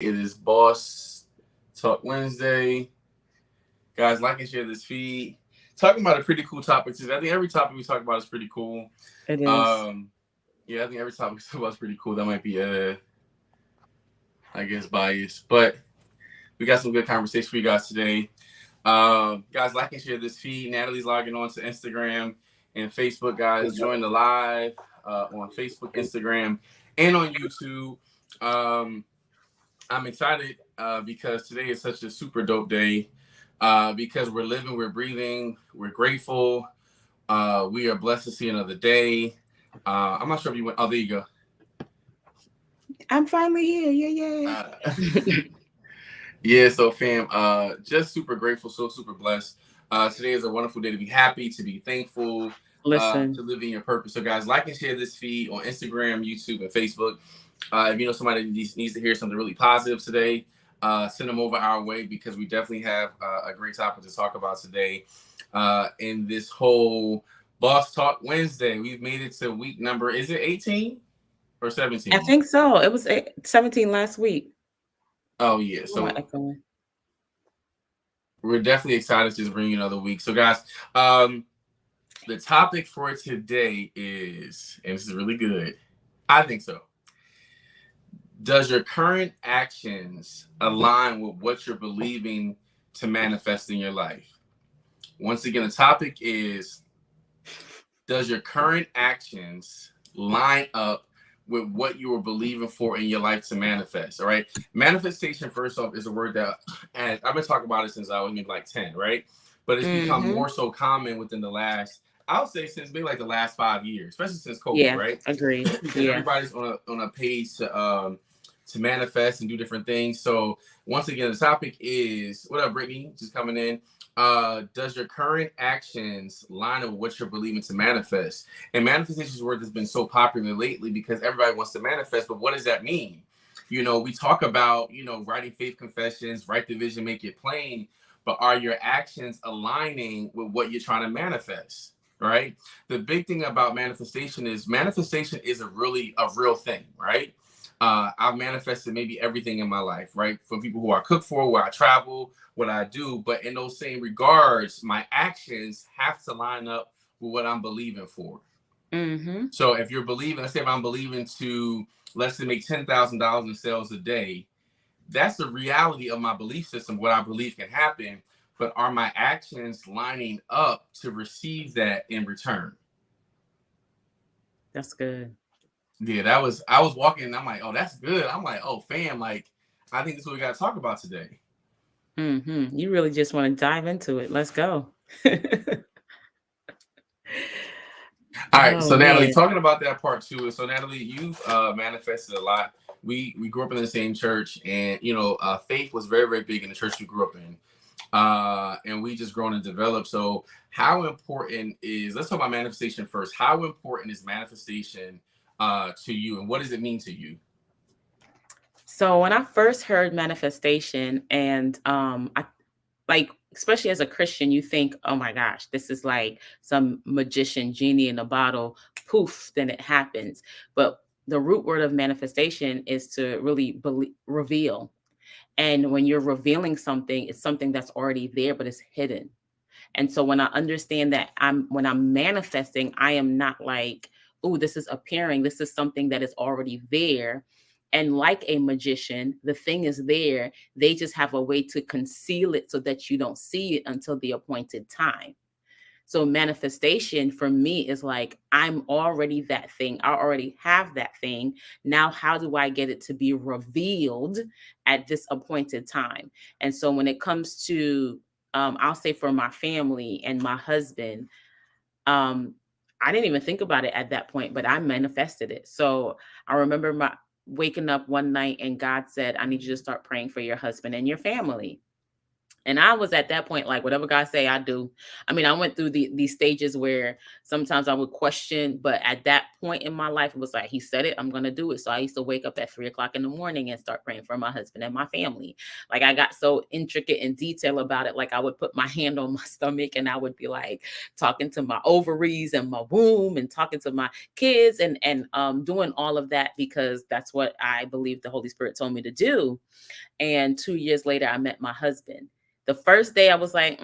It is Boss Talk Wednesday. Guys, like and share this feed. Talking about a pretty cool topic today. I think every topic we talk about is pretty cool. It is. Um, yeah, I think every topic we talk about is pretty cool. That might be I guess biased, but we got some good conversation for you guys today. Guys, like and share this feed. Natalie's logging on to Instagram and Facebook. Guys, join the live on Facebook, Instagram, and on YouTube. Um, I'm excited because today is such a super dope day. Because we're living, we're breathing, we're grateful. We are blessed to see another day. I'm not sure if you went. Oh, there you go. I'm finally here. Yeah, yeah. Yeah, so fam, just super grateful, so super blessed. Today is a wonderful day to be happy, to be thankful, to Listen, live in your purpose. So, guys, like and share this feed on Instagram, YouTube, and Facebook. If you know somebody needs to hear something really positive today, send them over our way because we definitely have a great topic to talk about today. In this whole Boss Talk Wednesday, we've made it to week number, is it 18 or I 17? think so. It was 17 last week. Oh, yeah. What am I So echoing? we're definitely excited to just bring you another week. So, guys, um, the topic for today is, and this is really good. I think so. Does your current actions align with what you're believing to manifest in your life? Once again, the topic is, does your current actions line up with what you were believing for in your life to manifest? All right. Manifestation, first off, is a word that, and I've been talking about it since I was maybe like 10, right? But it's become Mm-hmm. more so common within the last, I would say, since maybe like the last 5 years, especially since COVID, Yeah, right? agreed. Because Yeah. everybody's on a page to manifest and do different things. So once again, the topic is, what up, Brittany? Just coming in. Does your current actions line up with what you're believing to manifest? And manifestation is a word that's been so popular lately because everybody wants to manifest, but what does that mean? You know, we talk about, writing faith confessions, write the vision, make it plain, but are your actions aligning with what you're trying to manifest? Right? The big thing about manifestation is a real thing, right? I've manifested maybe everything in my life, right? From people who I cook for, where I travel, what I do. But in those same regards, my actions have to line up with what I'm believing for. Mm-hmm. So if you're believing, let's say if I'm believing to, let's say, make $10,000 in sales a day, that's the reality of my belief system, what I believe can happen. But are my actions lining up to receive that in return? That's good. Yeah, I was walking and I'm like, oh, that's good. I'm like, oh, fam, like, I think this is what we got to talk about today. Mm-hmm. You really just want to dive into it. Let's go. All right, Oh so Natalie, man. talking about that part too. So Natalie, you've manifested a lot. We grew up in the same church, and faith was very very big in the church we grew up in, and we just grown and developed. So how important is, let's talk about manifestation first. How important is manifestation to you, and what does it mean to you? So when I first heard manifestation and I like, especially as a Christian, you think, oh my gosh, this is like some magician genie in a bottle, poof, then it happens. But the root word of manifestation is to really reveal. And when you're revealing something, it's something that's already there, but it's hidden. And so when I understand that when I'm manifesting, I am not like, oh, this is appearing. This is something that is already there. And like a magician, the thing is there. They just have a way to conceal it so that you don't see it until the appointed time. So manifestation for me is like, I'm already that thing. I already have that thing. Now, how do I get it to be revealed at this appointed time? And so when it comes to, I'll say for my family and my husband, um, I didn't even think about it at that point, but I manifested it. So I remember my waking up one night and God said, I need you to start praying for your husband and your family. And I was at that point, like, whatever God say, I do. I mean, I went through these stages where sometimes I would question, but at that point in my life, it was like, He said it, I'm gonna do it. So I used to wake up at 3 o'clock in the morning and start praying for my husband and my family. Like, I got so intricate and detail about it. Like, I would put my hand on my stomach and I would be like talking to my ovaries and my womb and talking to my kids and doing all of that because that's what I believe the Holy Spirit told me to do. And 2 years later, I met my husband. The first day, I was like,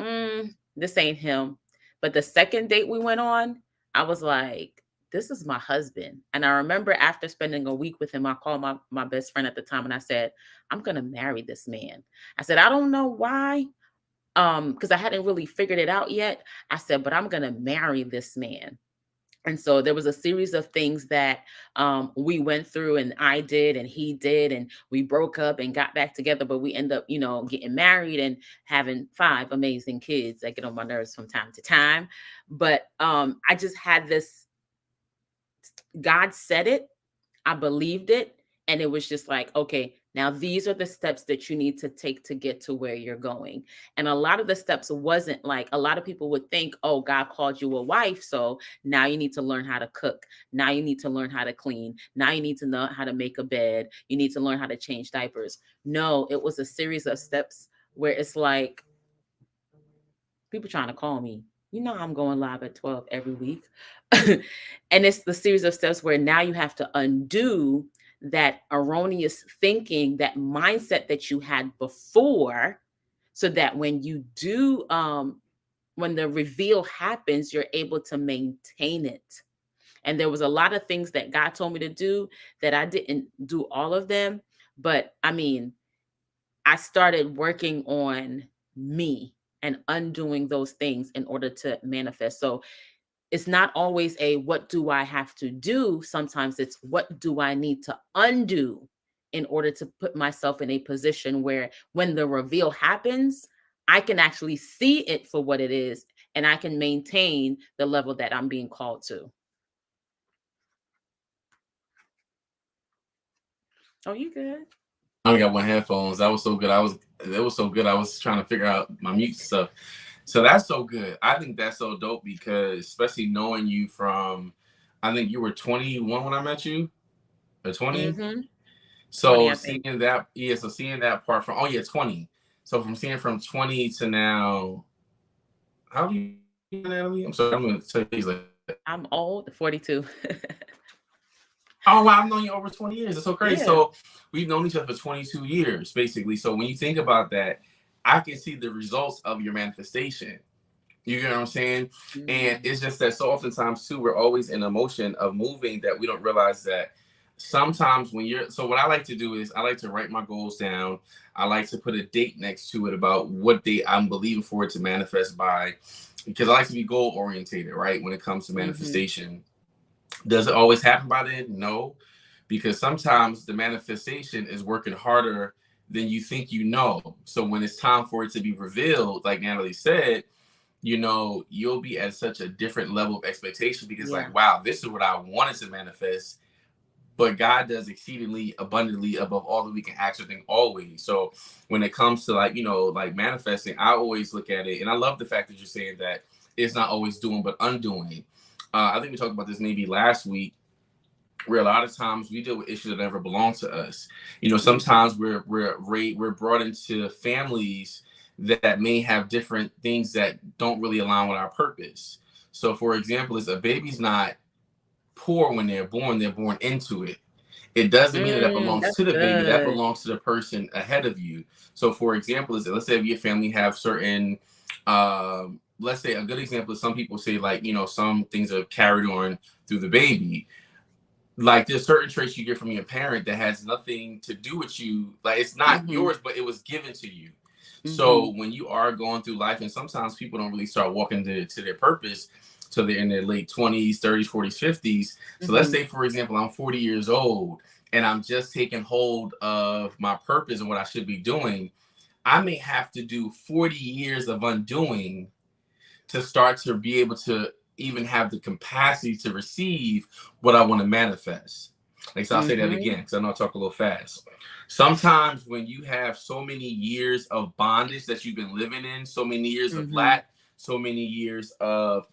this ain't him. But the second date we went on, I was like, this is my husband. And I remember after spending a week with him, I called my best friend at the time and I said, I'm going to marry this man. I said, I don't know why, because I hadn't really figured it out yet. I said, but I'm going to marry this man. And so there was a series of things that we went through and I did and he did, and we broke up and got back together, but we end up, getting married and having 5 amazing kids that get on my nerves from time to time. But I just had this, God said it, I believed it. And it was just like, okay, now these are the steps that you need to take to get to where you're going. And a lot of the steps wasn't like, a lot of people would think, oh, God called you a wife. So now you need to learn how to cook. Now you need to learn how to clean. Now you need to know how to make a bed. You need to learn how to change diapers. No, it was a series of steps where it's like, people trying to call me. I'm going live at 12 every week. And it's the series of steps where now you have to undo that erroneous thinking, that mindset that you had before, so that when you do, when the reveal happens, you're able to maintain it. And there was a lot of things that God told me to do that I didn't do all of them. But I mean, I started working on me and undoing those things in order to manifest. So it's not always a what do I have to do? Sometimes it's what do I need to undo in order to put myself in a position where when the reveal happens, I can actually see it for what it is and I can maintain the level that I'm being called to. Oh, you good? I only got one headphones. That was so good. It was so good. I was trying to figure out my mute stuff. So that's so good. I think that's so dope because especially knowing you from, I think you were 21 when I met you, or 20. Mm-hmm. 20, So I think. seeing that, yeah. So seeing that part from, oh yeah, 20. So from seeing from 20 to now, how do you, Natalie? I'm sorry, I'm gonna tell you things like, I'm old, 42. oh wow, I've known you over 20 years. It's so crazy. Yeah. So we've known each other for 22 years, basically. So when you think about that, I can see the results of your manifestation. You get what I'm saying? And Mm-hmm. it's just that so oftentimes too, we're always in a motion of moving that we don't realize that sometimes when you're, so what I like to do is I like to write my goals down. I like to put a date next to it about what date I'm believing for it to manifest by, because I like to be goal orientated, right? When it comes to Mm-hmm. manifestation. Does it always happen by then? No, because sometimes the manifestation is working harder than you think you know. So when it's time for it to be revealed, like Natalie said, you'll be at such a different level of expectation because, Yeah. like, wow, this is what I wanted to manifest. But God does exceedingly abundantly above all that we can ask or think always. So when it comes to like manifesting, I always look at it, and I love the fact that you're saying that it's not always doing but undoing. I think we talked about this maybe last week, where a lot of times we deal with issues that never belong to us. Mm-hmm. Sometimes we're brought into families that may have different things that don't really align with our purpose. So, for example, is a baby's not poor when they're born into it. It doesn't mean that that belongs That's to the baby. That good. belongs to the person ahead of you. So, for example, is let's say if your family have certain, let's say a good example is some people say like some things are carried on through the baby. Like there's certain traits you get from your parent that has nothing to do with you. Like it's not Mm-hmm. yours, but it was given to you. Mm-hmm. So when you are going through life, and sometimes people don't really start walking to their purpose till they're in their late 20s, 30s, 40s, 50s. So let's Mm-hmm. say, for example, I'm 40 years old and I'm just taking hold of my purpose and what I should be doing. I may have to do 40 years of undoing to start to be able to even have the capacity to receive what I want to manifest. Like, so I'll say that again because I know I talk a little fast. Sometimes when you have so many years of bondage that you've been living in, so many years of lack, so many years of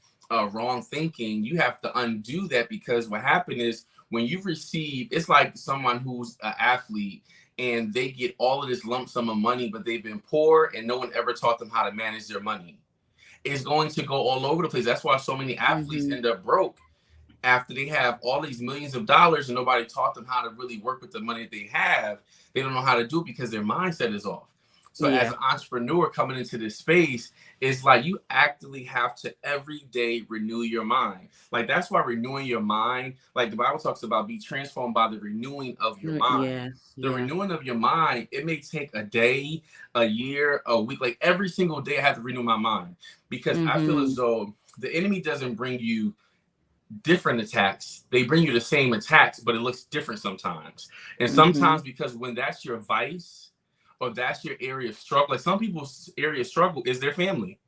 wrong thinking, you have to undo that, because what happened is when you receive, it's like someone who's an athlete and they get all of this lump sum of money, but they've been poor and no one ever taught them how to manage their money. It's going to go all over the place. That's why so many athletes end up broke after they have all these millions of dollars and nobody taught them how to really work with the money that they have. They don't know how to do it because their mindset is off. So as an entrepreneur coming into this space, it's like you actively have to every day renew your mind. Like, that's why renewing your mind, like the Bible talks about, be transformed by the renewing of your mind. The renewing of your mind, it may take a day, a year, a week. Like, every single day I have to renew my mind, because I feel as though the enemy doesn't bring you different attacks. They bring you the same attacks, but it looks different sometimes. And sometimes, because when that's your vice or that's your area of struggle, like some people's area of struggle is their family,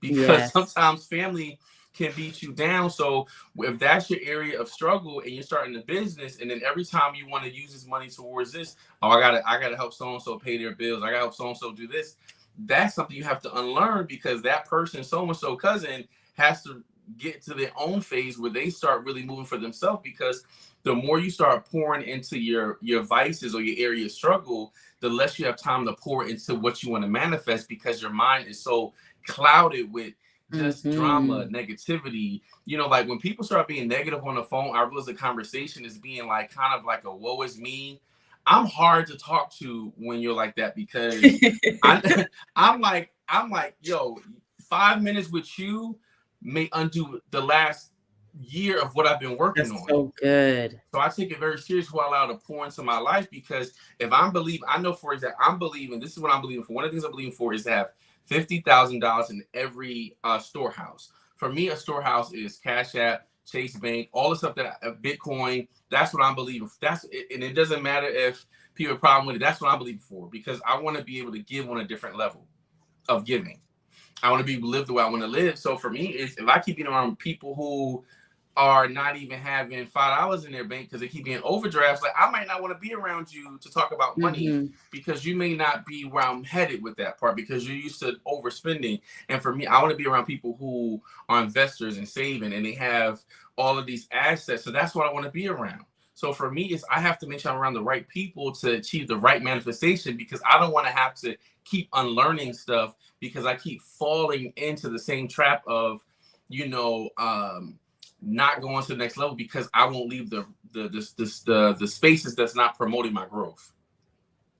because sometimes family can beat you down. So if that's your area of struggle and you're starting a business, and then every time you want to use this money towards this, oh, I gotta help so and so pay their bills, I gotta help so and so do this, that's something you have to unlearn, because that person, so and so cousin, has to get to their own phase where they start really moving for themselves. Because the more you start pouring into your vices or your area of struggle, the less you have time to pour into what you want to manifest, because your mind is so clouded with just drama, negativity. You know, like when people start being negative on the phone, I realize the conversation is being like kind of like a woe is me. I'm hard to talk to when you're like that, because I'm like, yo, 5 minutes with you may undo the last year of what I've been working That's on. so good. So I take it very serious who I allow to pour into my life, because if I'm believing, I know for example, I'm believing, this is what I'm believing for. One of the things I'm believing for is to have $50,000 in every storehouse. For me, a storehouse is Cash App, Chase Bank, all the stuff that Bitcoin. That's what I'm believing. That's it, and it doesn't matter if people have a problem with it. That's what I'm believing for, because I want to be able to give on a different level of giving. I want to be able to live the way I want to live. So for me, is if I keep being around people who are not even having $5 in their bank because they keep getting overdrafts, like I might not want to be around you to talk about money, because you may not be where I'm headed with that part, because you're used to overspending. And for me, I want to be around people who are investors and saving, and they have all of these assets. So that's what I want to be around. So for me, is I have to make sure I'm around the right people to achieve the right manifestation, because I don't want to have to keep unlearning stuff, because I keep falling into the same trap of, you know, not going to the next level, because I won't leave the spaces that's not promoting my growth.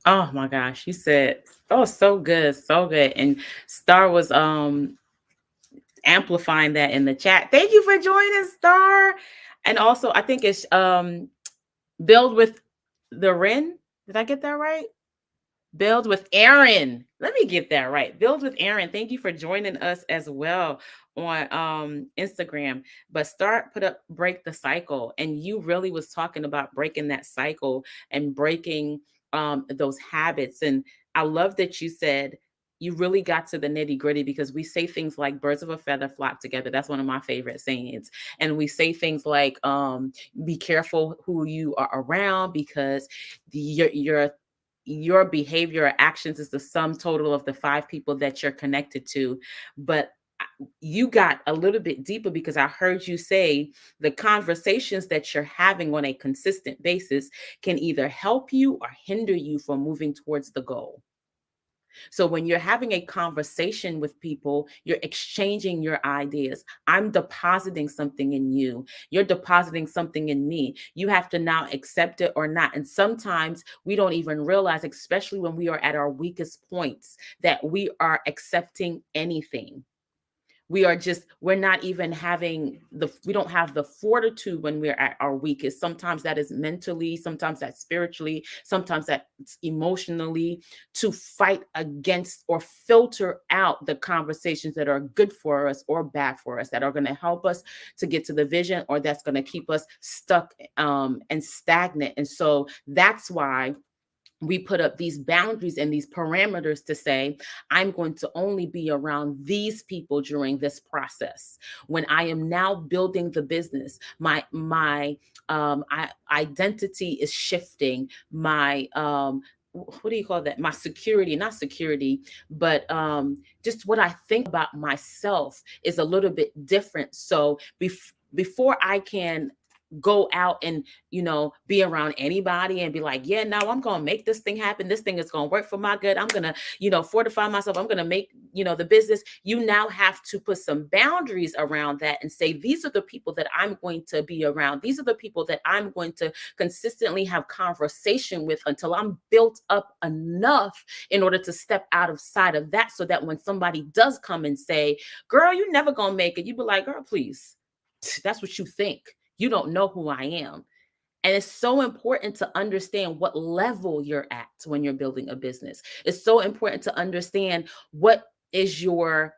Oh my gosh, you said, oh, so good, so good. And Star was amplifying that in the chat. Thank you for joining, Star. And also, I think it's build with the Ren. Did I get that right? Build with Aaron. Let me get that right. Build with Aaron. Thank you for joining us as well on Instagram. But Start put up break the cycle. And you really was talking about breaking that cycle and breaking those habits. And I love that you said you really got to the nitty gritty, because we say things like birds of a feather flock together. That's one of my favorite sayings. And we say things like be careful who you are around, because your behavior or actions is the sum total of the 5 people that you're connected to. But you got a little bit deeper, because I heard you say the conversations that you're having on a consistent basis can either help you or hinder you from moving towards the goal. So when you're having a conversation with people, you're exchanging your ideas. I'm depositing something in you. You're depositing something in me. You have to now accept it or not. And sometimes we don't even realize, especially when we are at our weakest points, that we are accepting anything. We're not even we don't have the fortitude when we're at our weakest. Sometimes that is mentally, sometimes that's spiritually, sometimes that's emotionally, to fight against or filter out the conversations that are good for us or bad for us, that are going to help us to get to the vision, or that's going to keep us stuck and stagnant. And so that's why we put up these boundaries and these parameters to say, I'm going to only be around these people during this process. When I am now building the business, my identity is shifting. My what do you call that? My security, not security, but just what I think about myself is a little bit different. So before I can go out and be around anybody and be like, yeah, now I'm gonna make this thing happen, this thing is gonna work for my good, I'm gonna fortify myself, I'm gonna make the business, you now have to put some boundaries around that and say, these are the people that I'm going to be around, these are the people that I'm going to consistently have conversation with until I'm built up enough in order to step out of sight of that, so that when somebody does come and say, girl, you never gonna make it, you be like, girl, please, that's what you think. You don't know who I am. And it's so important to understand what level you're at when you're building a business. It's so important to understand what is your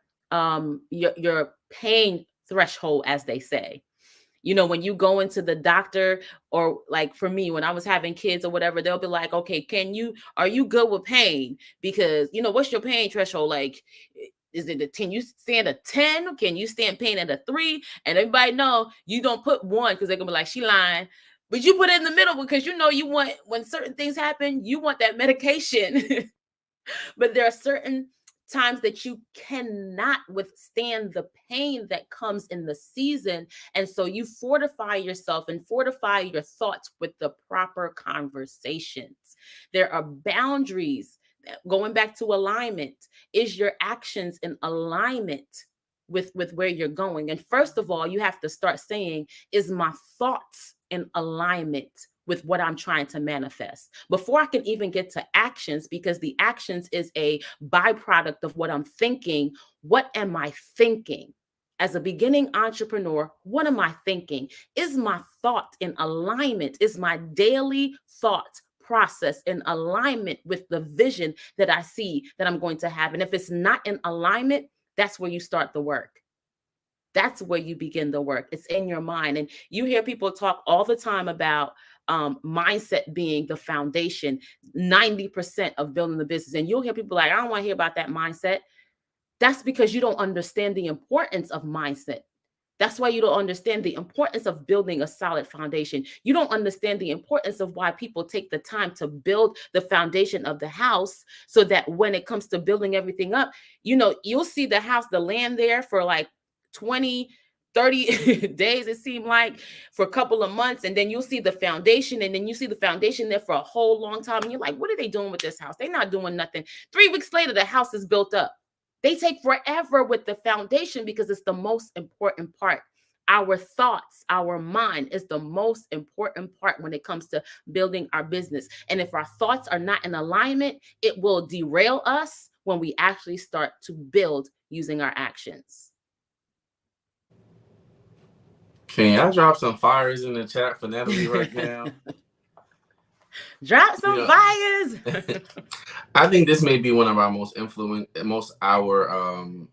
pain threshold, as they say. When you go into the doctor, or like for me, when I was having kids or whatever, they'll be like, okay, are you good with pain? Because, what's your pain threshold? Like, can you stand a 10? Can you stand pain at a 3? And everybody know you don't put 1 because they're gonna be like, she lying. But you put it in the middle because you want, when certain things happen, you want that medication. But there are certain times that you cannot withstand the pain that comes in the season. And so you fortify yourself and fortify your thoughts with the proper conversations. There are boundaries. Going back to alignment, is your actions in alignment with where you're going? And first of all, you have to start saying, is my thoughts in alignment with what I'm trying to manifest, before I can even get to actions, because the actions is a byproduct of what I'm thinking. What am I thinking? As a beginning entrepreneur, what am I thinking? Is my thought in alignment? Is my daily thought process in alignment with the vision that I see that I'm going to have? And if it's not in alignment, that's where you start the work. That's where you begin the work. It's in your mind. And you hear people talk all the time about mindset being the foundation, 90% of building the business. And you'll hear people like, I don't want to hear about that mindset. That's because you don't understand the importance of mindset. That's why you don't understand the importance of building a solid foundation. You don't understand the importance of why people take the time to build the foundation of the house, so that when it comes to building everything up, you'll see the house, the land there for like 20, 30 days, it seemed like, for a couple of months. And then you'll see the foundation, and then you see the foundation there for a whole long time. And you're like, what are they doing with this house? They're not doing nothing. 3 weeks later, the house is built up. They take forever with the foundation because it's the most important part. Our thoughts, our mind is the most important part when it comes to building our business. And if our thoughts are not in alignment, it will derail us when we actually start to build using our actions. Can I drop some fires in the chat for Natalie right now? Drop some fires. I think this may be one of our most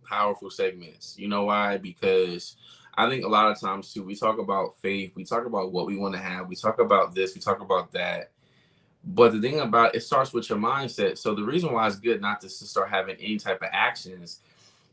powerful segments. You know why? Because I think a lot of times too, we talk about faith, we talk about what we want to have, we talk about this, we talk about that. But the thing about it starts with your mindset. So the reason why it's good not to start having any type of actions,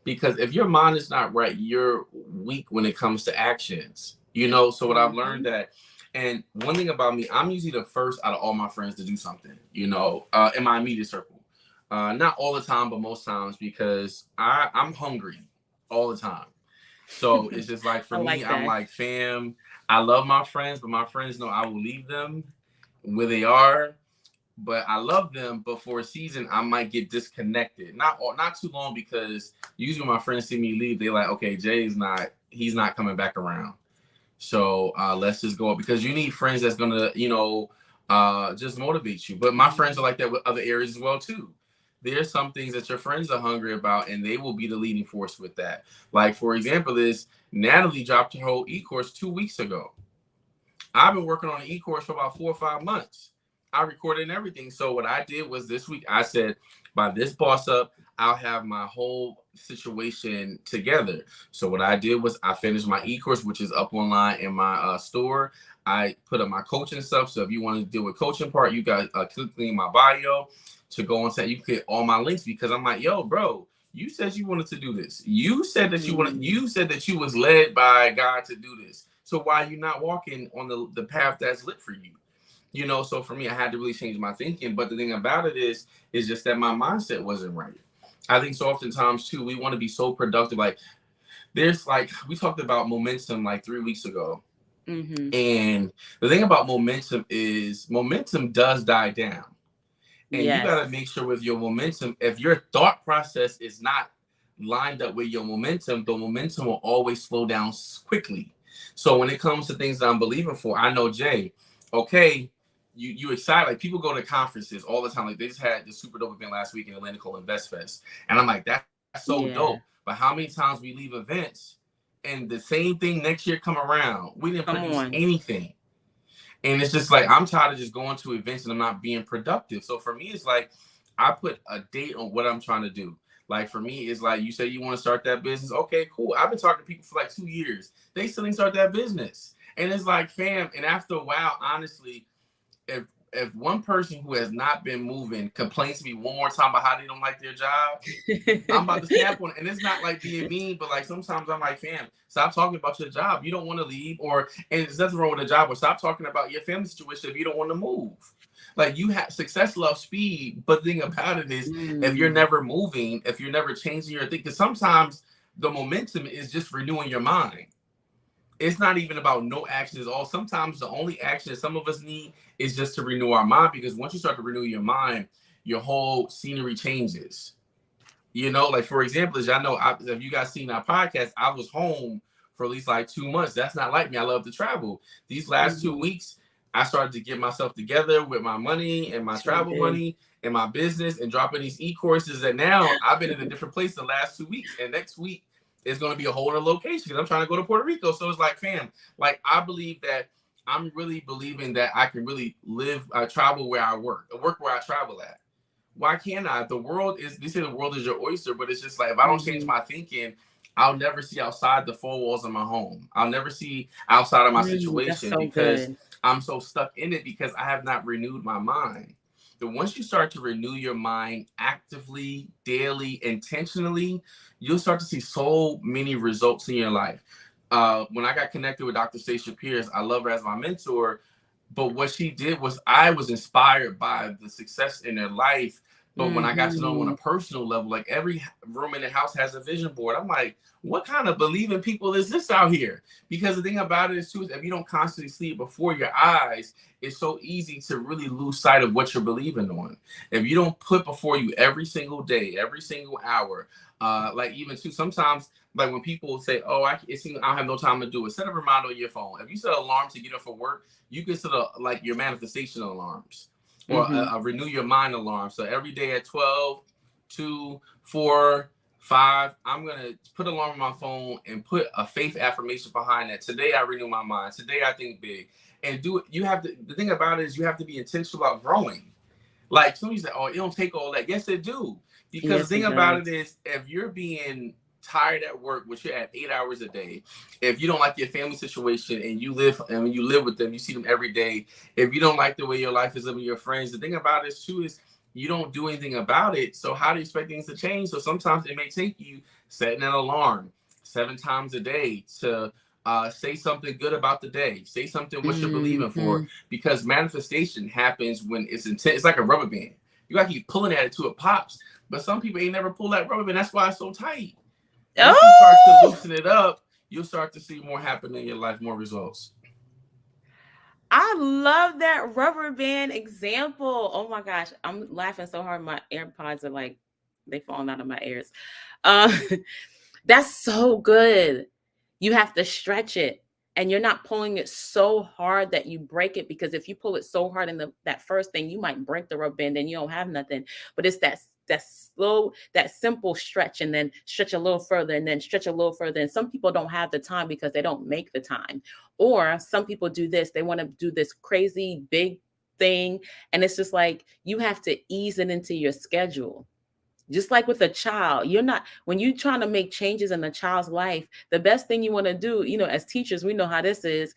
because if your mind is not right, you're weak when it comes to actions. So what I've learned that, and one thing about me, I'm usually the first out of all my friends to do something, in my immediate circle. Not all the time, but most times, because I'm hungry all the time. So it's just like, for me, I'm like, fam, I love my friends, but my friends know I will leave them where they are. But I love them, but for a season, I might get disconnected. Not too long, because usually when my friends see me leave, they're like, okay, he's not coming back around. So let's just go up, because you need friends that's going to, just motivate you. But my friends are like that with other areas as well, too. There's some things that your friends are hungry about, and they will be the leading force with that. Like, for example, Natalie dropped her whole e-course 2 weeks ago. I've been working on an e-course for about 4 or 5 months. I recorded and everything. So what I did was, this week I said, by this boss up, I'll have my whole situation together. So what I did was I finished my e-course, which is up online in my store. I put up my coaching stuff. So if you want to deal with coaching part, you guys click in my bio to go on set. You get all my links because I'm like, yo, bro, you said you wanted to do this. You said that you said that you was led by God to do this. So why are you not walking on the path that's lit for you? So for me, I had to really change my thinking. But the thing about it is just that my mindset wasn't right. I think so oftentimes too, we want to be so productive. Like there's like we talked about momentum like 3 weeks ago. Mm-hmm. And the thing about momentum is momentum does die down. And you Yes. got to make sure with your momentum, if your thought process is not lined up with your momentum, the momentum will always slow down quickly. So when it comes to things that I'm believing for, I know Jay, okay, you excited. Like people go to conferences all the time. Like they just had the super dope event last week in Atlanta called Invest Fest. And I'm like, that's so dope. Yeah. But how many times we leave events and the same thing next year come around? We didn't Come produce on. anything. And it's just like I'm tired of just going to events and I'm not being productive. So for me, it's like I put a date on what I'm trying to do. Like for me, it's like you say you want to start that business. Okay, cool. I've been talking to people for like 2 years. They still didn't start that business. And it's like, fam, and after a while, honestly, if one person who has not been moving complains to me one more time about how they don't like their job, I'm about to snap on it. And it's not like being mean, but like sometimes I'm like, fam, stop talking about your job. You don't want to leave, and there's nothing wrong with a job, or stop talking about your family situation if you don't want to move. Like you have success loves speed, but the thing about it is if you're never moving, if you're never changing your thing, because sometimes the momentum is just renewing your mind. It's not even about no action at all. Sometimes the only action that some of us need is just to renew our mind, because once you start to renew your mind, your whole scenery changes. Like for example, as y'all know, if you guys seen our podcast, I was home for at least like 2 months. That's not like me. I love to travel. These last 2 weeks, I started to get myself together with my money and my Sure travel did. money and my business and dropping these e-courses. And now I've been in a different place the last 2 weeks. And next week is going to be a whole other location because I'm trying to go to Puerto Rico. So it's like, fam, like I believe that I'm really believing that I can really travel where I work where I travel at. Why can't I? The world is, they say the world is your oyster, but it's just like, if I don't change my thinking, I'll never see outside the four walls of my home. I'll never see outside of my That's situation so because good. I'm so stuck in it because I have not renewed my mind. But once you start to renew your mind actively, daily, intentionally, you'll start to see so many results in your life. When I got connected with Dr. Stacia Pierce, I love her as my mentor. But what she did was I was inspired by the success in her life. But when I got to know her on a personal level, like every room in the house has a vision board. I'm like, what kind of believing people is this out here? Because the thing about it is too, is if you don't constantly see it before your eyes, it's so easy to really lose sight of what you're believing on. If you don't put before you every single day, every single hour, like even too, sometimes like when people say, "Oh, I don't have no time to do it," set a reminder on your phone. If you set an alarm to get up for work, you can set like your manifestation alarms or a renew your mind alarm. So every day at 12, 2, 4, 5, I'm going to put an alarm on my phone and put a faith affirmation behind that. Today I renew my mind. Today I think big. And do it. You have to, the thing about it is you have to be intentional about growing. Like somebody said, "Oh, it don't take all that." Yes, it do. Because the Yes, thing it about it does. is if you're being tired at work, which you're at 8 hours a day, if you don't like your family situation and when you live with them, you see them every day. If you don't like the way your life is living with your friends, the thing about it too is you don't do anything about it. So how do you expect things to change? So sometimes it may take you setting an alarm 7 times a day to say something good about the day. Say something what you're believing for, because manifestation happens when it's intense. It's like a rubber band. You gotta keep pulling at it till it pops. But some people ain't never pulled that rubber band. That's why it's so tight. Once you start to Oh, loosen it up, you'll start to see more happen in your life, more results. I love that rubber band example. Oh my gosh, I'm laughing so hard. My AirPods are like they falling out of my ears. Uh, that's so good. You have to stretch it, and you're not pulling it so hard that you break it. Because if you pull it so hard in that first thing, you might break the rubber band, and you don't have nothing. But it's that slow, that simple stretch, and then stretch a little further, and then stretch a little further. And some people don't have the time because they don't make the time. Or some people do this, they want to do this crazy big thing. And it's just like you have to ease it into your schedule. Just like with a child, you're not, when you're trying to make changes in a child's life, the best thing you want to do, as teachers, we know how this is,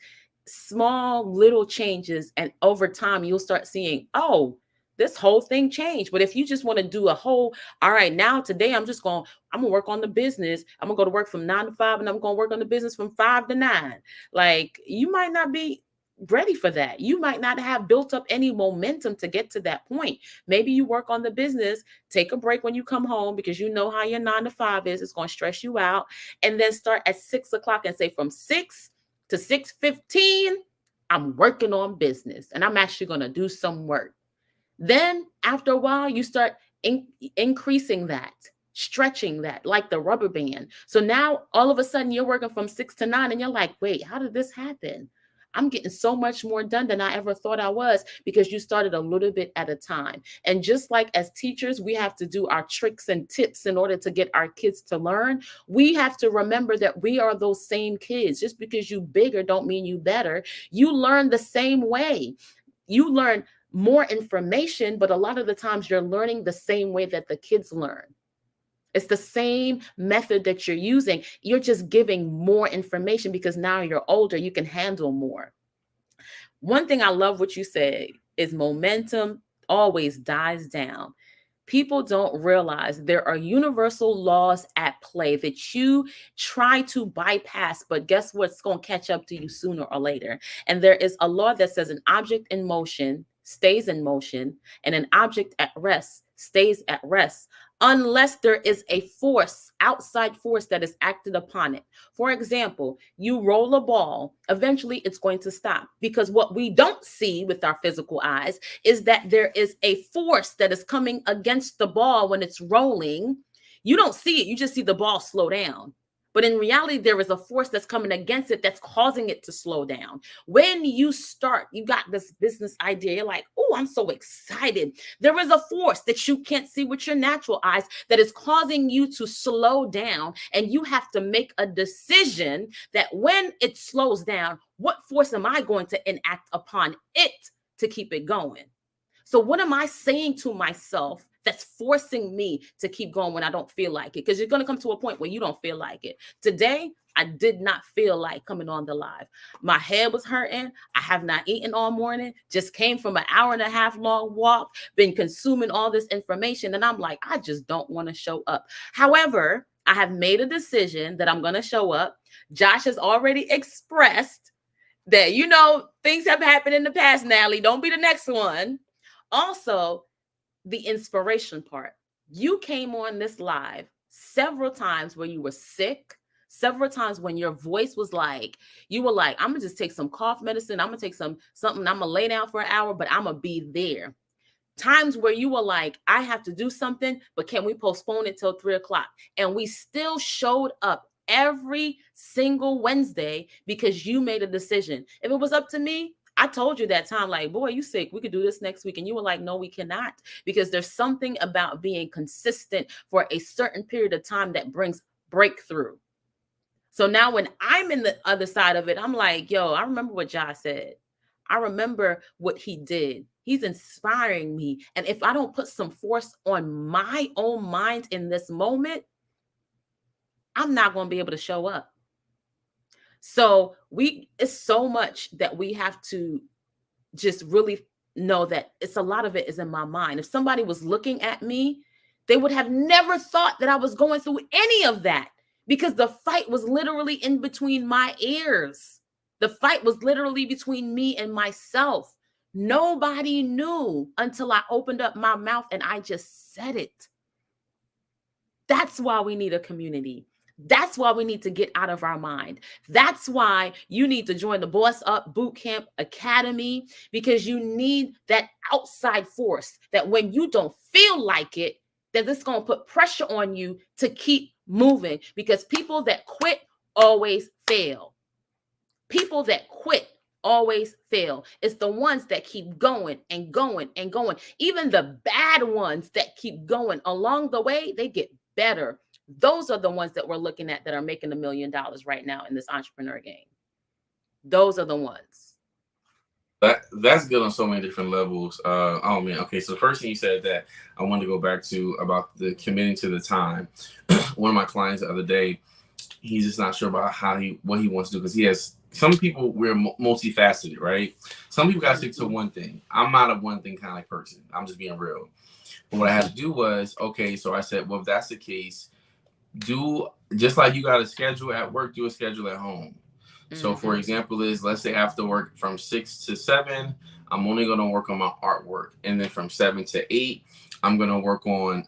small little changes. And over time, you'll start seeing, oh, this whole thing changed. But if you just want to do a whole, all right, now today I'm gonna work on the business. I'm gonna go to work from 9 to 5 and I'm gonna work on the business from 5 to 9. Like, you might not be ready for that. You might not have built up any momentum to get to that point. Maybe you work on the business, take a break when you come home because you know how your 9 to 5 is. It's going to stress you out. And then start at 6 o'clock and say from 6 to 6:15, I'm working on business and I'm actually going to do some work. Then after a while, you start increasing that, stretching that like the rubber band. So now all of a sudden you're working from 6 to 9 and you're like, wait, how did this happen? I'm getting so much more done than I ever thought I was, because you started a little bit at a time. And just like as teachers, we have to do our tricks and tips in order to get our kids to learn. We have to remember that we are those same kids. Just because you bigger don't mean you better. You learn the same way. You learn more information, but a lot of the times you're learning the same way that the kids learn. It's the same method that you're using. You're just giving more information because now you're older, you can handle more. One thing I love what you said is momentum always dies down. People don't realize there are universal laws at play that you try to bypass, but guess what's going to catch up to you sooner or later? And there is a law that says an object in motion stays in motion, and an object at rest stays at rest, unless there is a force, outside force, that is acted upon it. For example, you roll a ball, eventually it's going to stop, because what we don't see with our physical eyes is that there is a force that is coming against the ball when it's rolling. You don't see it, you just see the ball slow down. But in reality, there is a force that's coming against it that's causing it to slow down. When you start, you got this business idea, you're like, oh, I'm so excited. There is a force that you can't see with your natural eyes that is causing you to slow down. And you have to make a decision that when it slows down, what force am I going to enact upon it to keep it going? So what am I saying to myself that's forcing me to keep going when I don't feel like it? Because you're going to come to a point where you don't feel like it. Today, I did not feel like coming on the live. My head was hurting. I have not eaten all morning. Just came from an hour-and-a-half long walk, been consuming all this information. And I'm like, I just don't want to show up. However, I have made a decision that I'm going to show up. Josh has already expressed that, things have happened in the past, Natalie. Don't be the next one. Also, the inspiration part. You came on this live several times where you were sick, several times when your voice was like, you were like, I'm gonna just take some cough medicine, I'm gonna take something, I'm gonna lay down for an hour, but I'm gonna be there. Times where you were like, I have to do something, but can we postpone it till 3 o'clock? And we still showed up every single Wednesday because you made a decision. If it was up to me, I told you that time, like, boy, you sick, we could do this next week. And you were like, no, we cannot, because there's something about being consistent for a certain period of time that brings breakthrough. So now when I'm in the other side of it, I'm like, yo, I remember what Josh said. I remember what he did. He's inspiring me. And if I don't put some force on my own mind in this moment, I'm not going to be able to show up. So it's so much that we have to just really know that it's a lot of it is in my mind. If somebody was looking at me, they would have never thought that I was going through any of that, because the fight was literally in between my ears. The fight was literally between me and myself. Nobody knew until I opened up my mouth and I just said it. That's why we need a community. That's why we need to get out of our mind. That's why you need to join the Boss Up Bootcamp Academy, because you need that outside force that when you don't feel like it, that it's going to put pressure on you to keep moving, because people that quit always fail. People that quit always fail. It's the ones that keep going and going and going. Even the bad ones that keep going along the way, they get better. Those are the ones that we're looking at that are making $1 million right now in this entrepreneur game. Those are the ones. That's good on so many different levels. Oh man, okay. So the first thing you said that I wanted to go back to about the committing to the time. One of my clients the other day, he's just not sure about what he wants to do because he has some people we're multifaceted, right? Some people got to stick to Mhm. one thing. I'm not a one thing kind of person. I'm just being real. But what I had to do was okay. So I said, well, if that's the case, do just like you got a schedule at work, do a schedule at home. So, for Mhm. example, is let's say after work from 6 to 7, I'm only going to work on my artwork, and then from 7 to 8, I'm going to work on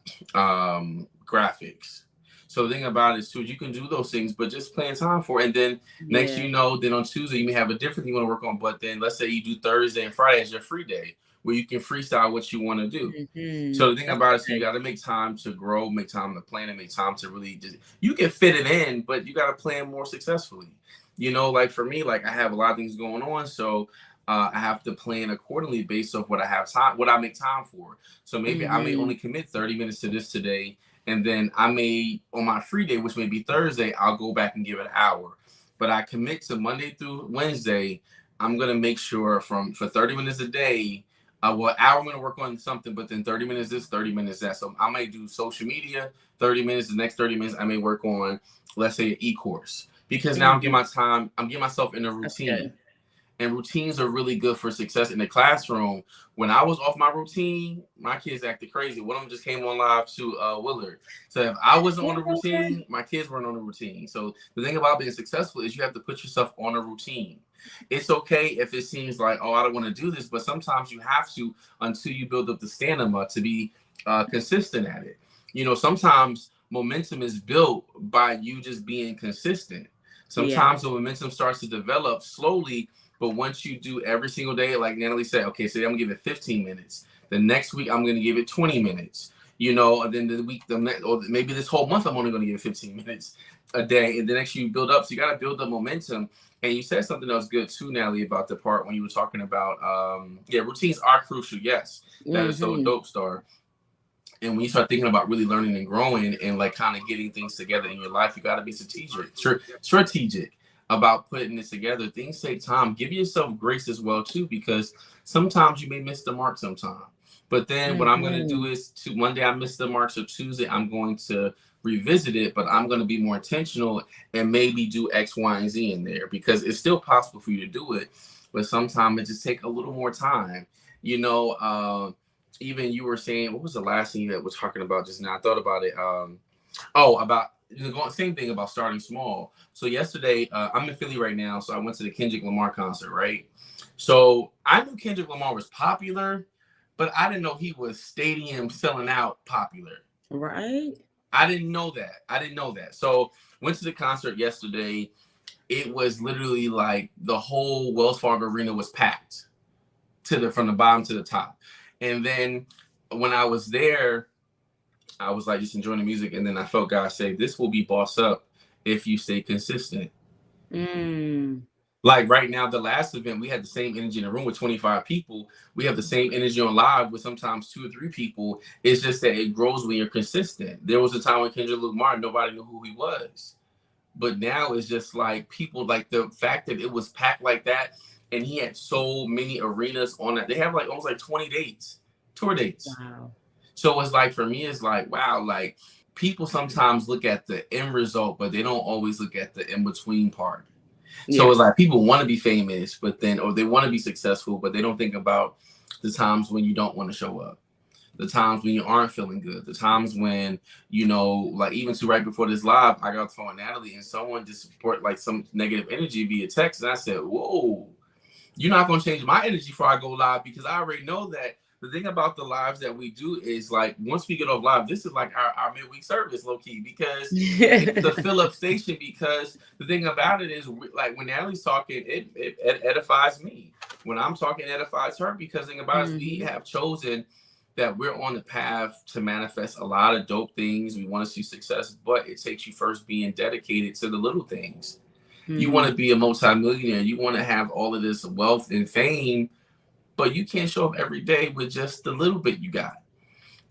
graphics. So the thing about it is too, you can do those things, but just plan time for it. And then next, Yeah. then on Tuesday you may have a different thing you want to work on. But then let's say you do Thursday and Friday as your free day, where you can freestyle what you want to do. Mhm. So the thing That's about it is you good. got to make time to grow, make time to plan, and make time to really just you can fit it in, but you got to plan more successfully. Like for me, like I have a lot of things going on, so I have to plan accordingly based off what I have time, what I make time for. So maybe I may Mhm. only commit 30 minutes to this today, and then I may on my free day, which may be Thursday, I'll go back and give it an hour. But I commit to Monday through Wednesday. I'm gonna make sure for 30 minutes a day well, hour I'm gonna work on something, but then 30 minutes this, 30 minutes that. So I might do social media, 30 minutes. The next 30 minutes I may work on, let's say, an e-course because now Mhm. I'm getting myself in a That's routine, good. and routines are really good for success in the classroom. When I was off my routine, my kids acted crazy. One of them just came on live to Willard. So if I wasn't on the Okay. routine, my kids weren't on the routine. So the thing about being successful is you have to put yourself on a routine. It's okay if it seems like, oh, I don't want to do this, but sometimes you have to until you build up the stamina to be consistent at it. Sometimes momentum is built by you just being consistent. Yeah. Sometimes the momentum starts to develop slowly, but once you do every single day, like Natalie said, okay, so I'm gonna give it 15 minutes. The next week, I'm gonna give it 20 minutes. And then the week, the next, or maybe this whole month, I'm only gonna give it 15 minutes a day. And the next you build up, so you gotta build up momentum. And you said something that was good too, Natalie, about the part when you were talking about, yeah, routines are crucial. Yes, that is so Mhm. dope, Star. And when you start thinking about really learning and growing and like kind of getting things together in your life, you got to be strategic about putting this together. Things take time. Give yourself grace as well too, because sometimes you may miss the mark sometime. But then what I'm going to do Mhm. is to one day I missed the mark, so Tuesday I'm going to revisit it, but I'm going to be more intentional and maybe do X, Y, and Z in there because it's still possible for you to do it, but sometimes it just take a little more time. You know, even you were saying, what was the last thing that we're talking about just now? I thought about it. About same thing about starting small. So yesterday, I'm in Philly right now, so I went to the Kendrick Lamar concert, right? So I knew Kendrick Lamar was popular, but I didn't know he was stadium selling out popular. Right? I didn't know that. I didn't know that. So went to the concert yesterday. It was literally like the whole Wells Fargo Arena was packed to the from the bottom to the top. And then when I was there, I was like just enjoying the music, and then I felt God say, "This will be boss up if you stay consistent." Mm. Like right now, the last event, we had the same energy in the room with 25 people. We have the same energy on live with sometimes 2 or 3 people. It's just that it grows when you're consistent. There was a time when Kendrick Lamar, nobody knew who he was. But now it's just like people like the fact that it was packed like that, and he had so many arenas on that. They have like almost like 20 dates, tour dates. Wow. So it's like for me, it's like wow, like people sometimes look at the end result, but they don't always look at the in between part. So Yeah. it's like people want to be famous, but then or they want to be successful, but they don't think about the times when you don't want to show up, the times when you aren't feeling good, the times when like even to right before this live, I got to phone Natalie and someone just report like some negative energy via text, and I said, "Whoa, you're not going to change my energy before I go live because I already know that." The thing about the lives that we do is like once we get off live, this is like our midweek service, low key, because it's the fill up station. Because the thing about it is, like when Natalie's talking, it edifies me. When I'm talking, it edifies her because the thing about it is we Mhm. have chosen that we're on the path to manifest a lot of dope things. We want to see success, but it takes you first being dedicated to the little things. You want to Mm. be a multimillionaire. You want to have all of this wealth and fame, but you can't show up every day with just the little bit you got.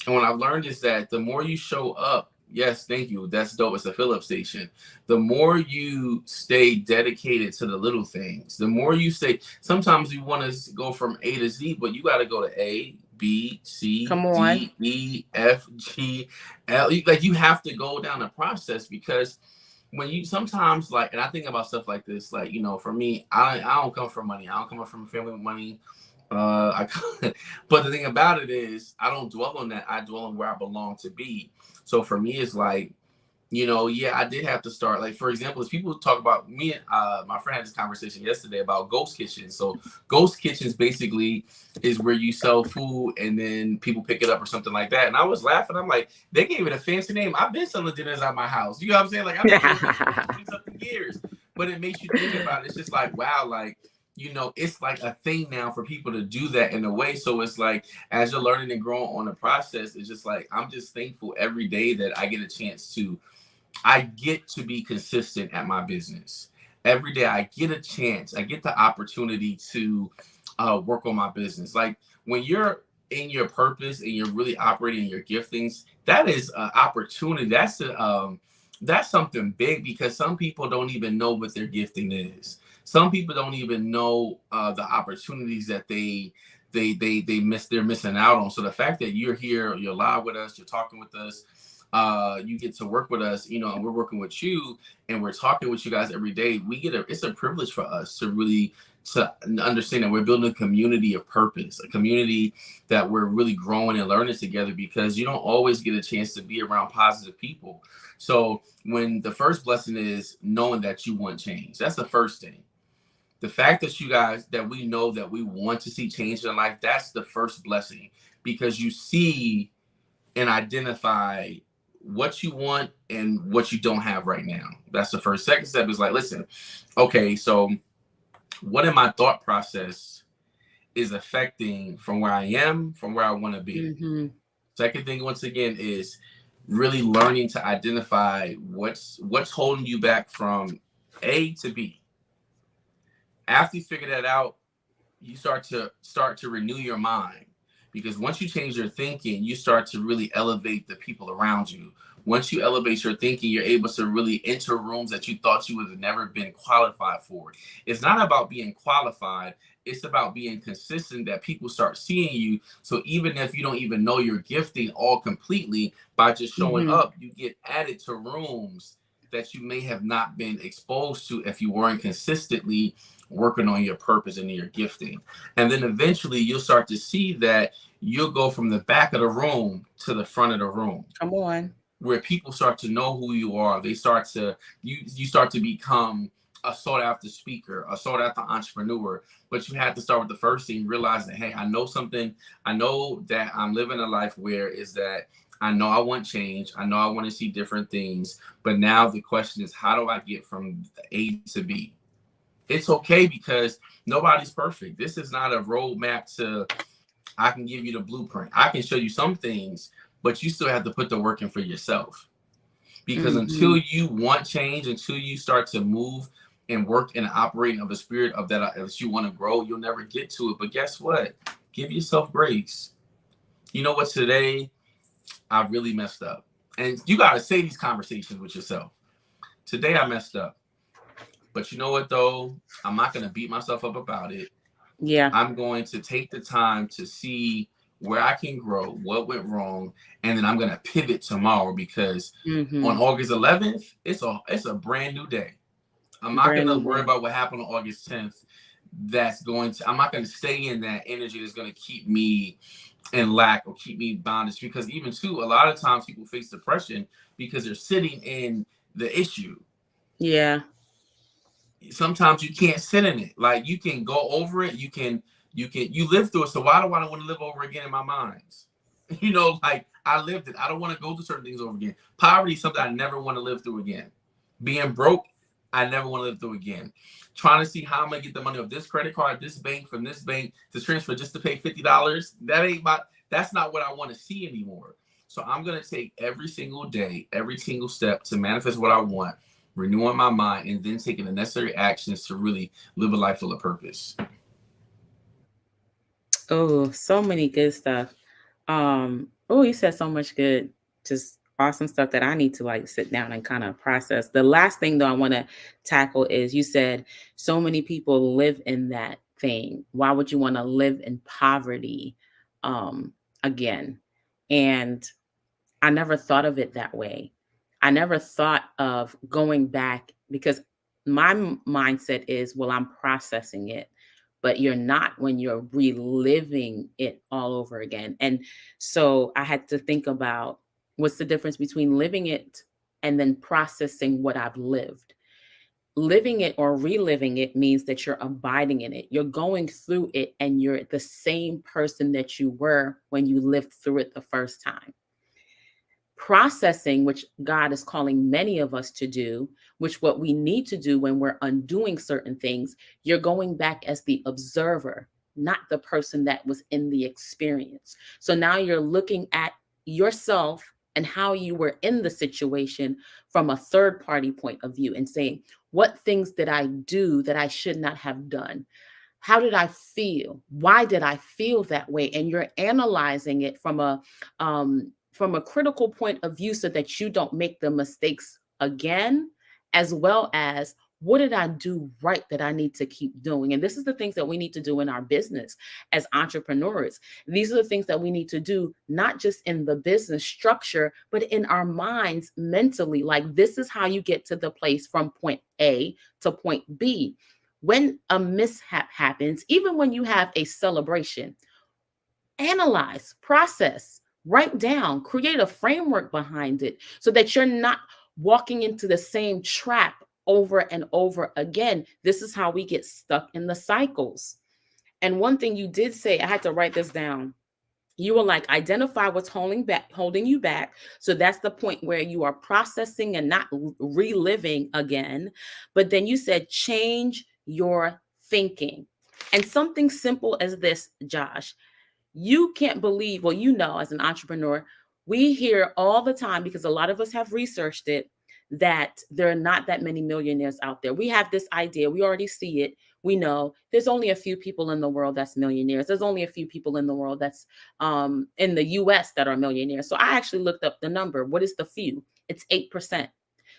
And what I've learned is that the more you show up Yes, thank you. That's dope. It's a fill up station. The more you stay dedicated to the little things, the more you say, sometimes you want to go from A to Z, but you got to go to A, B, C, Come on. D, E, F, G, L. Like you have to go down the process because when you sometimes like, and I think about stuff like this, like, for me, I don't come from money. I don't come from a family with money. But the thing about it is, I don't dwell on that. I dwell on where I belong to be. So for me, it's like, yeah, I did have to start. Like, for example, as people talk about me, my friend had this conversation yesterday about ghost kitchens. So ghost kitchens basically is where you sell food and then people pick it up or something like that. And I was laughing. I'm like, they gave it a fancy name. I've been selling dinners at my house. You know what I'm saying? Like, I've been doing this for 20 something years. But it makes you think about it. It's just like, wow, like, it's like a thing now for people to do that in a way. So it's like, as you're learning and growing on the process, it's just like, I'm just thankful every day that I get to be consistent at my business. Every day I get a chance, I get the opportunity to work on my business. Like when you're in your purpose and you're really operating your giftings, that is an opportunity. That's something big because some people don't even know what their gifting is. Some people don't even know the opportunities that they're missing out on. So the fact that you're here, you're live with us, you're talking with us, you get to work with us, and we're working with you and we're talking with you guys every day. It's a privilege for us to really to understand that we're building a community of purpose, a community that we're really growing and learning together because you don't always get a chance to be around positive people. So when the first blessing is knowing that you want change, that's the first thing. The fact that you guys that we know that we want to see change in life, that's the first blessing because you see and identify what you want and what you don't have right now. That's the first. Second step is like, listen, okay, so what in my thought process is affecting from where I am, from where I want to be. Mm-hmm. Second thing, once again, is really learning to identify what's holding you back from A to B. After you figure that out, you start to renew your mind because once you change your thinking, you start to really elevate the people around you. Once you elevate your thinking, you're able to really enter rooms that you thought you would have never been qualified for. It's not about being qualified, it's about being consistent that people start seeing you. So even if you don't even know your gifting all completely, by just showing Mm-hmm. up, you get added to rooms that you may have not been exposed to if you weren't consistently working on your purpose and your gifting. And then eventually you'll start to see that you'll go from the back of the room to the front of the room Come on. where people start to know who you are. They start to you start to become a sought after speaker, a sought after entrepreneur. But you have to start with the first thing, realizing, hey, I know something. I know that I'm living a life where is that I know I want change. I know I want to see different things. But now the question is, how do I get from A to B? It's okay because nobody's perfect. This is not a roadmap to I can give you the blueprint. I can show you some things, but you still have to put the work in for yourself. Because Mm-hmm. until you want change, until you start to move and work and operate of a spirit of that you want to grow, you'll never get to it. But guess what? Give yourself grace. You know what? Today I really messed up. And you got to say these conversations with yourself. Today I messed up. But you know what, though? I'm not going to beat myself up about it. Yeah. I'm going to take the time to see where I can grow, what went wrong, and then I'm going to pivot tomorrow because on Mm-hmm. August 11th, it's a brand new day. I'm not going Brand to new worry day. about what happened on August 10th. I'm not going to stay in that energy that's going to keep me in lack or keep me bondage because even too, a lot of times people face depression because they're sitting in the issue. Yeah. Sometimes you can't sit in it. Like you can go over it. You live through it. So why do I want to live over again in my mind? Like I lived it. I don't want to go through certain things over again. Poverty is something I never want to live through again. Being broke, I never want to live through again. Trying to see how I'm gonna get the money of this credit card, this bank, from this bank to transfer just to pay $50. That's not what I want to see anymore. So I'm gonna take every single day, every single step to manifest what I want, renewing my mind, and then taking the necessary actions to really live a life full of purpose. Oh, so many good stuff. Oh, you said so much good. Just Awesome stuff that I need to like sit down and kind of process. The last thing though I want to tackle is you said so many people live in that thing. Why would you want to live in poverty um again? And I never thought of it that way. I never thought of going back because my mindset is, well, I'm processing it, but you're not when you're reliving it all over again. And so I had to think about what's the difference between living it and then processing what I've lived. Living it or reliving it means that you're abiding in it. You're going through it and you're the same person that you were when you lived through it the first time. Processing, which God is calling many of us to do, which what we need to do when we're undoing certain things, you're going back as the observer, not the person that was in the experience. So now you're looking at yourself and how you were in the situation from a third party point of view and saying, what things did I do that I should not have done? How did I feel? Why did I feel that way? And you're analyzing it from a critical point of view so that you don't make the mistakes again, as well as what did I do right that I need to keep doing? And this is the things that we need to do in our business as entrepreneurs. These are the things that we need to do, not just in the business structure, but in our minds mentally. Like, this is how you get to the place from point A to point B. When a mishap happens, even when you have a celebration, analyze, process, write down, create a framework behind it so that you're not walking into the same trap over and over again. This is how we get stuck in the cycles. And one thing you did say, I had to write this down. You were like, identify what's holding you back. So that's the point where you are processing and not reliving again. But then you said change your thinking. And something simple as this, Josh, you can't believe, well, you know, as an entrepreneur, we hear all the time, because a lot of us have researched it, that there are not that many millionaires out there. We have this idea, we already see it. We know there's only a few people in the world that's millionaires. There's only a few people in the world that's in the US that are millionaires. So I actually looked up the number. What is the few? It's 8%.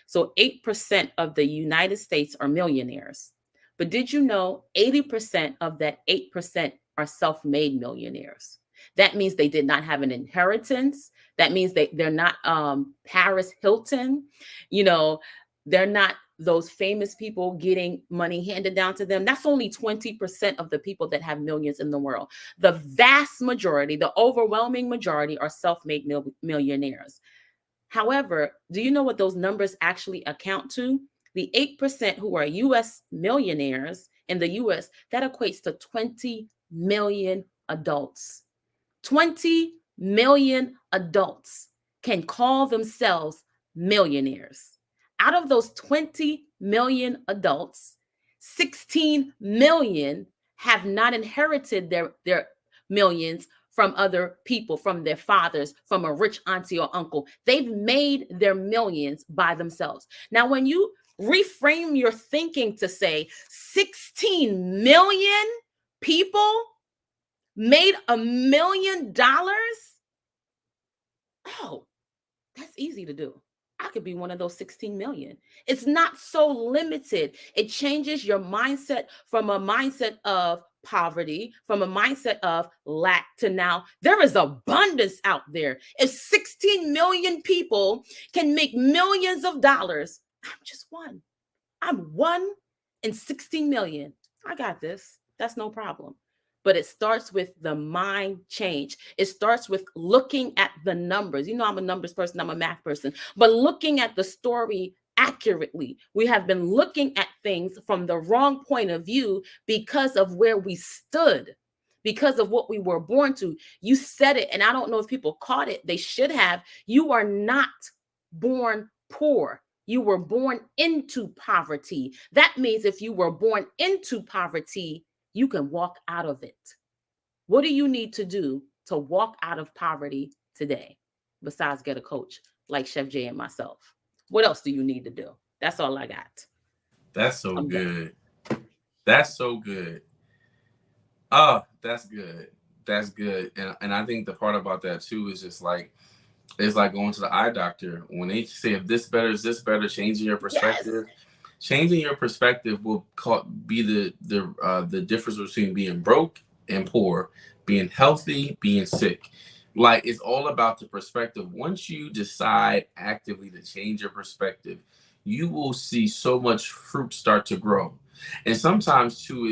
So 8% of the United States are millionaires. But did you know 80% of that 8% are self-made millionaires? That means they did not have an inheritance. That means they're not Paris Hilton. You know, they're not those famous people getting money handed down to them. That's only 20% of the people that have millions in the world. The vast majority, the overwhelming majority, are self-made millionaires. However, do you know what those numbers actually account to? The 8% who are US millionaires in the US, that equates to 20 million adults. 20 million adults can call themselves millionaires. Out of those 20 million adults, 16 million have not inherited their millions from other people, from their fathers, from a rich auntie or uncle. They've made their millions by themselves. Now, when you reframe your thinking to say 16 million people made $1 million, oh, that's easy to do. I could be one of those 16 million. It's not so limited. It changes your mindset from a mindset of poverty, from a mindset of lack, to now there is abundance out there. If 16 million people can make millions of dollars, I'm just one. I'm one in 16 million. I got this. That's no problem. But it starts with the mind change. It starts with looking at the numbers. You know, I'm a numbers person, I'm a math person, but looking at the story accurately. We have been looking at things from the wrong point of view because of where we stood, because of what we were born to. You said it, and I don't know if people caught it. They should have. You are not born poor. You were born into poverty. That means if you were born into poverty, you can walk out of it. What do you need to do to walk out of poverty today, besides get a coach like Chef J and myself? What else do you need to do? That's all I got. That's so I'm done. good. That's so good. Oh, that's good. That's good. And I think the part about that too is just like It's like going to the eye doctor. When they say if this better, is this better, Yes. changing your perspective will be the difference between being broke and poor, being healthy, being sick. Like it's all about the perspective. Once you decide actively to change your perspective, you will see so much fruit start to grow. And sometimes too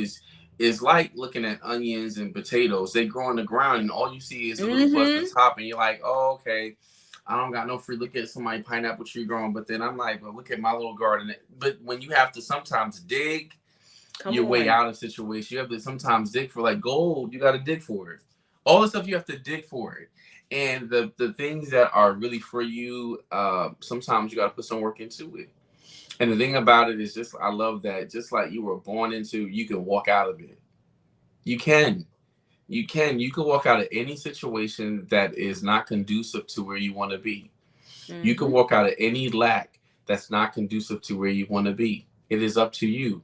is like looking at onions and potatoes. They grow in the ground, and all you see is a little buzz at the Mm-hmm. top, and you're like, "Oh, okay, I don't got no fruit. Look at somebody pineapple tree growing." But then I'm like, "Well, look at my little garden." But when you have to sometimes dig Come your way on. out of situation, you have to sometimes dig for like gold. You got to dig for it. All the stuff you have to dig for it. And the things that are really for you, sometimes you got to put some work into it. And the thing about it is just, I love that. Just like you were born into, you can walk out of it. You can. You can walk out of any situation that is not conducive to where you want to be. You can Mm-hmm. walk out of any lack that's not conducive to where you want to be. It is up to you.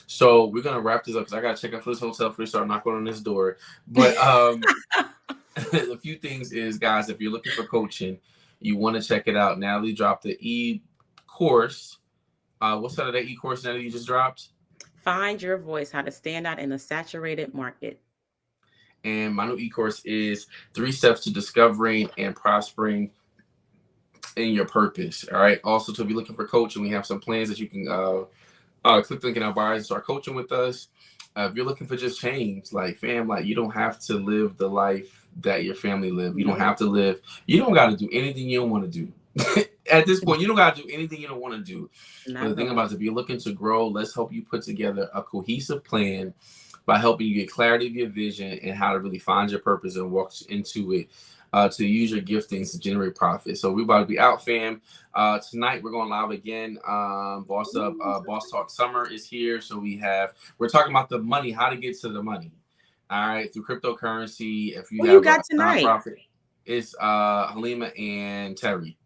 So we're gonna wrap this up because I gotta check out for this hotel before we start knocking on this door. But a few things is, guys, if you're looking for coaching, you want to check it out. Natalie dropped the course. What's that course, Natalie, you just dropped? Find your voice, how to stand out in a saturated market. And my new e-course is 3 steps to discovering and prospering in your purpose. All right. Also, to be looking for coaching, we have some plans that you can click the link in our bio and start coaching with us. If you're looking for just change, like fam, like you don't have to live the life that your family lived. You don't Nope. have to live. You don't got to do anything you don't want to do. At this point, you don't got to do anything you don't want to do. But Not the at thing all. about it, if you're looking to grow, let's help you put together a cohesive plan by helping you get clarity of your vision and how to really find your purpose and walk into it, to use your giftings to generate profit. So we're about to be out, fam. Tonight we're going live again. Boss Up, Ooh, so Boss excited. Talk Summer is here. So we're talking about the money, how to get to the money. All right, through cryptocurrency. If you Who you have a got tonight? nonprofit, it's Halima and Terry.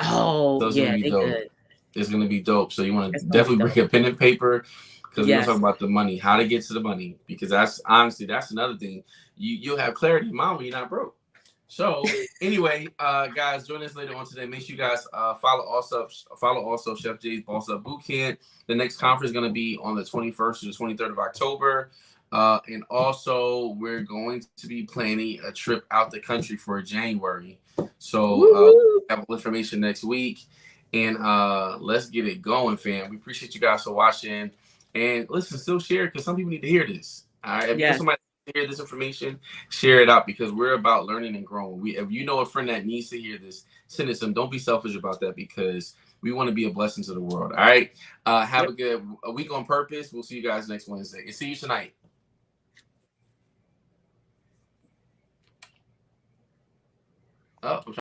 Oh, So it's gonna yeah, be they dope. good. It's gonna be dope. So you want It's to gonna be definitely dope. bring a pen and paper because we're gonna talk Yes. about the money, how to get to the money. Because that's honestly that's another thing. You'll have clarity in mind when you're not broke. So anyway, guys, join us later on today. Make sure you guys follow also Chef J's Boss Up Bootcamp. The next conference is gonna be on the 21st to the 23rd of October. And also, we're going to be planning a trip out the country for January. So Woo-woo. have information next week. And let's get it going, fam. We appreciate you guys for watching. And listen, still share because some people need to hear this. All right. If you know Yes. somebody to hear this information, share it out because we're about learning and growing. If you know a friend that needs to hear this, send it to them. Don't be selfish about that because we want to be a blessing to the world. All right. Have Yep. a good week on purpose. We'll see you guys next Wednesday. And see you tonight. Oh,